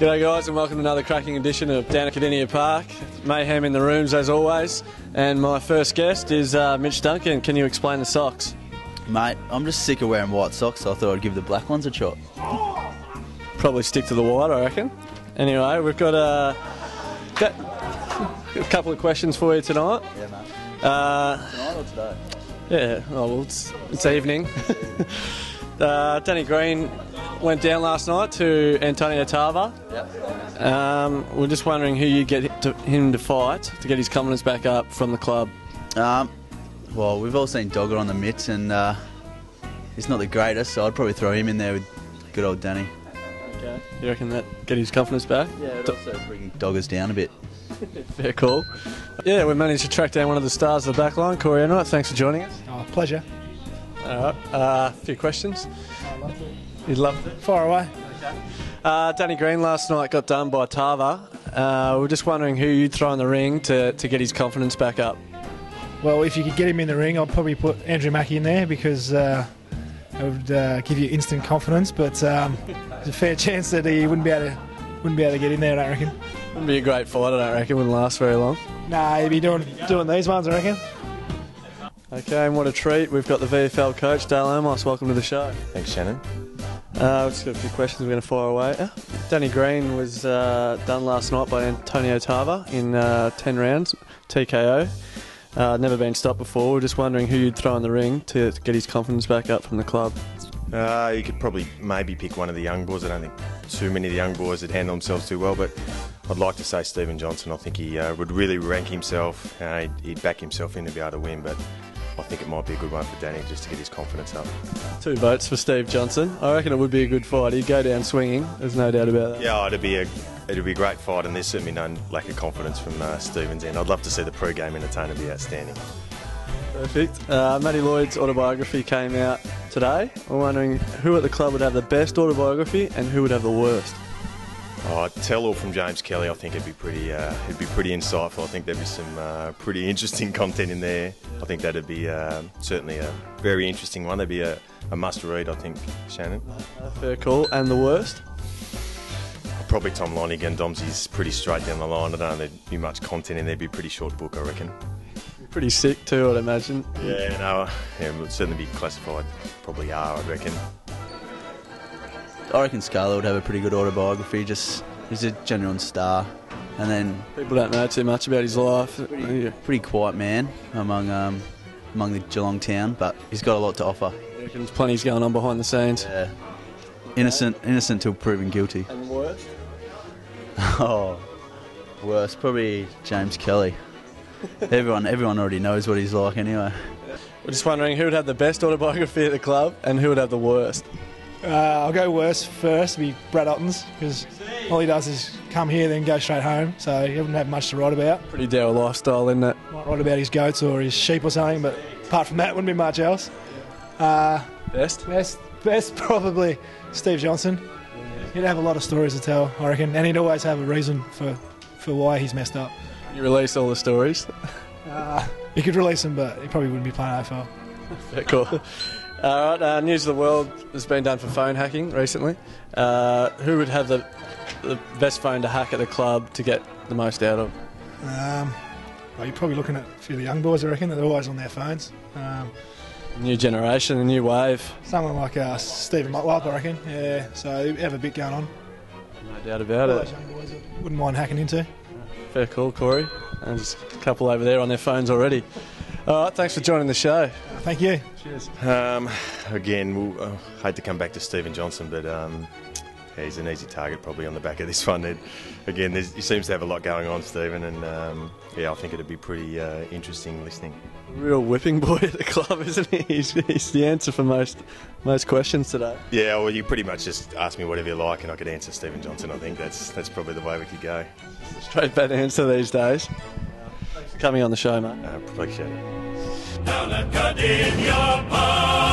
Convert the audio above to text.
G'day guys, and welcome to another cracking edition of down at Kardinia Park. Mayhem in the rooms as always. And my first guest is Mitch Duncan. Can you explain the socks? Mate, I'm just sick of wearing white socks, so I thought I'd give the black ones a shot. Probably stick to the white, I reckon. Anyway, we've got a couple of questions for you tonight. Yeah, mate. Tonight or today? Yeah, oh, well, it's evening. Danny Green went down last night to Antonio Tava. Yep. We're just wondering who you get him to fight to get his confidence back up from the club. Well, we've all seen Dogger on the mitts, and he's not the greatest, so I'd probably throw him in there with good old Danny. Okay. You reckon that get his confidence back? Yeah, it'd also bring Doggers down a bit. Fair call. Yeah, we managed to track down one of the stars of the back line, Corey Enright. Thanks for joining us. Oh, pleasure. All right, a few questions. I loved it. You'd love it? Fire away. Danny Green last night got done by Tava. We're just wondering who you'd throw in the ring to get his confidence back up. Well, if you could get him in the ring, I'd probably put Andrew Mackie in there because it would give you instant confidence. But there's a fair chance that he wouldn't be able to get in there, I don't reckon. Wouldn't be a great fight, I don't reckon. Wouldn't last very long. Nah, he'd be doing these ones, I reckon. Okay, and what a treat. We've got the VFL coach, Dale Amos. Welcome to the show. Thanks, Shannon. We've just got a few questions we're going to fire away. Danny Green was done last night by Antonio Tava in 10 rounds, TKO. Never been stopped before. We're just wondering who you'd throw in the ring to get his confidence back up from the club. You could probably maybe pick one of the young boys. I don't think too many of the young boys would handle themselves too well, but I'd like to say Stephen Johnson. I think he would really rank himself. He'd back himself in to be able to win, but I think it might be a good one for Danny just to get his confidence up. 2 votes for Steve Johnson. I reckon it would be a good fight. He'd go down swinging. There's no doubt about that. Yeah, it'd be a great fight, and there's certainly no lack of confidence from Stephen's end. I'd love to see the pre-game entertainer be outstanding. Perfect. Matty Lloyd's autobiography came out today. We're wondering who at the club would have the best autobiography and who would have the worst. Tell-all from James Kelly. I think it'd be pretty insightful. I think there'd be some pretty interesting content in there. I think that'd be certainly a very interesting one. That'd be a must-read, I think, Shannon. Fair call. And the worst? Probably Tom Lonigan. Domsy's pretty straight down the line. I don't know there'd be much content in there. It'd be a pretty short book, I reckon. Pretty sick too, I'd imagine. Yeah, no, it would certainly be classified probably R, I reckon. I reckon Scarlett would have a pretty good autobiography. Just he's a genuine star, and then people don't know too much about his life. Pretty quiet man among the Geelong town, but he's got a lot to offer. I reckon there's plenty's going on behind the scenes. Yeah, innocent till proven guilty. And worst? Oh, worst probably James Kelly. Everyone already knows what he's like anyway. We're just wondering who would have the best autobiography at the club and who would have the worst. I'll go worst first, be Brad Ottens, because all he does is come here then go straight home, so he wouldn't have much to write about. Pretty dour lifestyle, isn't it? Might write about his goats or his sheep or something, but apart from that, wouldn't be much else. Best Probably Steve Johnson. He'd have a lot of stories to tell, I reckon, and he'd always have a reason for why he's messed up. You release all the stories? He could release them, but he probably wouldn't be playing AFL. Very cool. All right, News of the World has been done for phone hacking recently. Who would have the best phone to hack at the club to get the most out of? Well, you're probably looking at a few of the young boys, I reckon. They're always on their phones. New generation, a new wave. Someone like Stephen Motwell, I reckon. Yeah, so they have a bit going on. No doubt about it. Those young boys that wouldn't mind hacking into. Fair call, Corey. And just a couple over there on their phones already. All right, thanks for joining the show. Thank you. Cheers. Again, we'll hate to come back to Stephen Johnson, but he's an easy target probably on the back of this one. Again, he seems to have a lot going on, Stephen, and I think it'd be pretty interesting listening. Real whipping boy at the club, isn't he? He's the answer for most questions today. Yeah, well, you pretty much just ask me whatever you like, and I could answer Stephen Johnson. I think that's probably the way we could go. Straight bad answer these days. Thanks for coming on the show, mate. Appreciate it. Down at Kardinia Park.